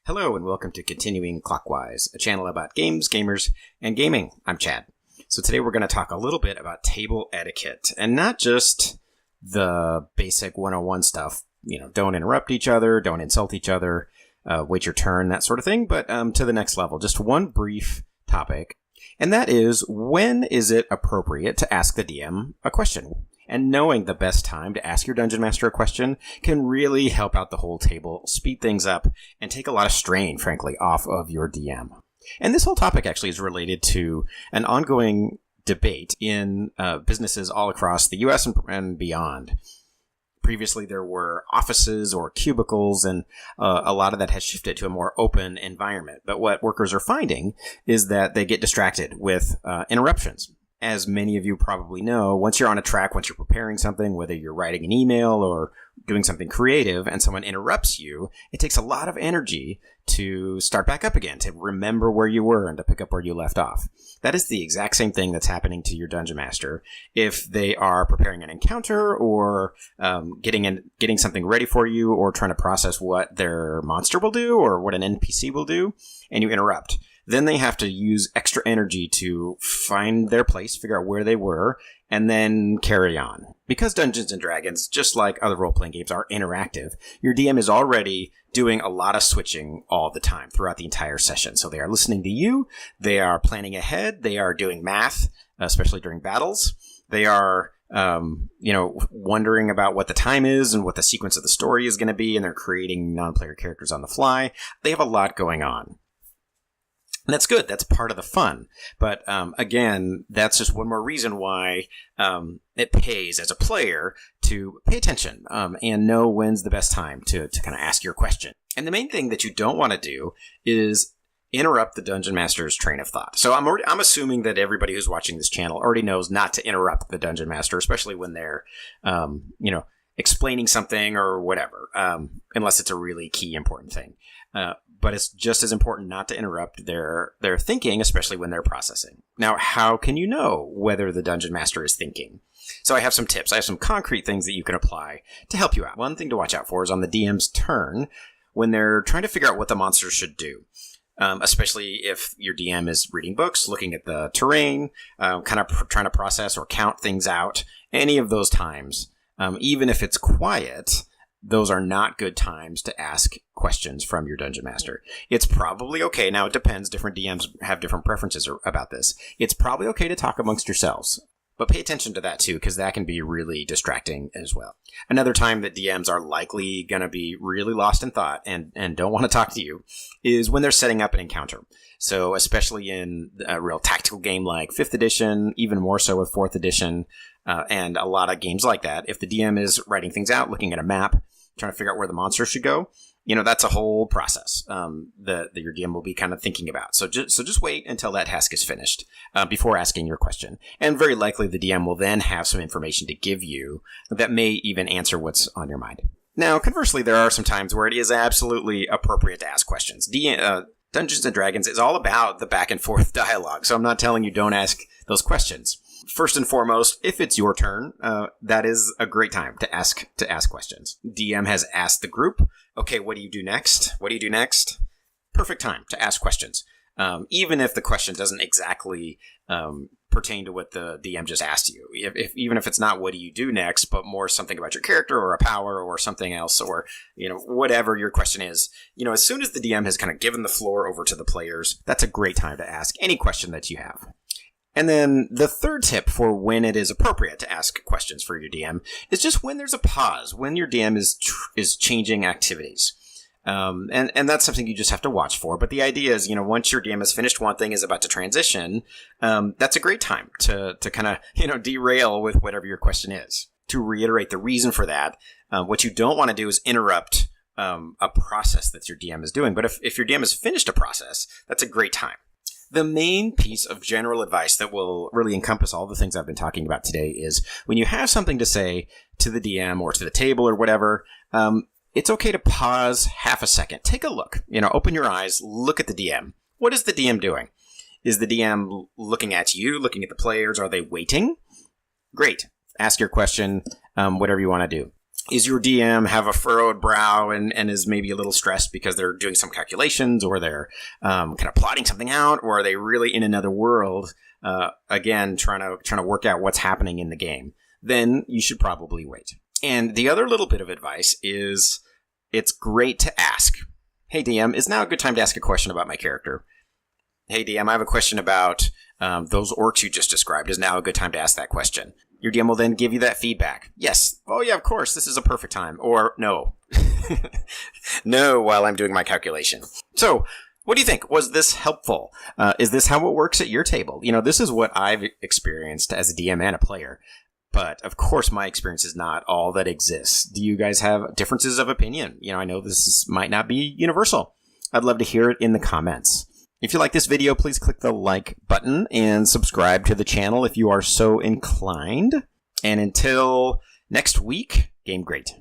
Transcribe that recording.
Hello and welcome to Continuing Clockwise, a channel about games, gamers, and gaming. I'm Chad. So today we're going to talk a little bit about table etiquette, and not just the basic 101 stuff, don't interrupt each other, don't insult each other, wait your turn, that sort of thing, but to the next level. Just one brief topic, and that is, when is it appropriate to ask the DM a question? And knowing the best time to ask your Dungeon Master a question can really help out the whole table, speed things up, and take a lot of strain, frankly, off of your DM. And this whole topic actually is related to an ongoing debate in businesses all across the US and beyond. Previously, there were offices or cubicles, and a lot of that has shifted to a more open environment. But what workers are finding is that they get distracted with interruptions. As many of you probably know, once you're on a track, once you're preparing something, whether you're writing an email or doing something creative and someone interrupts you, it takes a lot of energy to start back up again, to remember where you were and to pick up where you left off. That is the exact same thing that's happening to your Dungeon Master if they are preparing an encounter or getting something ready for you or trying to process what their monster will do or what an NPC will do, and you interrupt. Then they have to use extra energy to find their place, figure out where they were, and then carry on. Because Dungeons & Dragons, just like other role-playing games, are interactive, your DM is already doing a lot of switching all the time throughout the entire session. So they are listening to you, they are planning ahead, they are doing math, especially during battles. They are wondering about what the time is and what the sequence of the story is going to be, and they're creating non-player characters on the fly. They have a lot going on. And that's good. That's part of the fun. But again, that's just one more reason why it pays as a player to pay attention and know when's the best time to kind of ask your question. And the main thing that you don't want to do is interrupt the Dungeon Master's train of thought. So I'm assuming that everybody who's watching this channel already knows not to interrupt the Dungeon Master, especially when they're, explaining something or whatever, unless it's a really key important thing. But it's just as important not to interrupt their thinking, especially when they're processing. Now, how can you know whether the Dungeon Master is thinking? So I have some tips. I have some concrete things that you can apply to help you out. One thing to watch out for is on the DM's turn when they're trying to figure out what the monster should do. Especially if your DM is reading books, looking at the terrain, kind of trying to process or count things out. Any of those times, even if it's quiet, those are not good times to ask questions from your Dungeon Master. It's probably okay. Now, it depends. Different DMs have different preferences about this. It's probably okay to talk amongst yourselves. But pay attention to that, too, because that can be really distracting as well. Another time that DMs are likely going to be really lost in thought and don't want to talk to you is when they're setting up an encounter. So especially in a real tactical game like 5th edition, even more so with 4th edition, and a lot of games like that, if the DM is writing things out, looking at a map, trying to figure out where the monster should go, that's a whole process that your DM will be kind of thinking about. So just wait until that task is finished before asking your question. And very likely the DM will then have some information to give you that may even answer what's on your mind. Now, conversely, there are some times where it is absolutely appropriate to ask questions. Dungeons & Dragons is all about the back and forth dialogue, so I'm not telling you don't ask those questions. First and foremost, if it's your turn, that is a great time to ask questions. DM has asked the group, okay, what do you do next? What do you do next? Perfect time to ask questions. Even if the question doesn't exactly pertain to what the DM just asked you. Even if it's not what do you do next, but more something about your character or a power or something else, or whatever your question is. As soon as the DM has kind of given the floor over to the players, that's a great time to ask any question that you have. And then the third tip for when it is appropriate to ask questions for your DM is just when there's a pause, when your DM is changing activities. And that's something you just have to watch for. But the idea is, once your DM has finished one thing, is about to transition, that's a great time to kind of, derail with whatever your question is. To reiterate the reason for that, what you don't want to do is interrupt a process that your DM is doing. But if your DM has finished a process, that's a great time. The main piece of general advice that will really encompass all the things I've been talking about today is when you have something to say to the DM or to the table or whatever, it's okay to pause half a second. Take a look. Open your eyes, look at the DM. What is the DM doing? Is the DM looking at you, looking at the players? Are they waiting? Great. Ask your question, whatever you want to do. is your DM have a furrowed brow and is maybe a little stressed because they're doing some calculations, or they're kind of plotting something out, or are they really in another world, again, trying to work out what's happening in the game? Then you should probably wait. And the other little bit of advice is it's great to ask, hey, DM, is now a good time to ask a question about my character? Hey, DM, I have a question about those orcs you just described. Is now a good time to ask that question? Your DM will then give you that feedback. Yes. Oh, yeah, of course. This is a perfect time. Or no. No, while I'm doing my calculation. So, what do you think? Was this helpful? Is this how it works at your table? This is what I've experienced as a DM and a player. But, of course, my experience is not all that exists. Do you guys have differences of opinion? I know might not be universal. I'd love to hear it in the comments. If you like this video, please click the like button and subscribe to the channel if you are so inclined. And until next week, game great.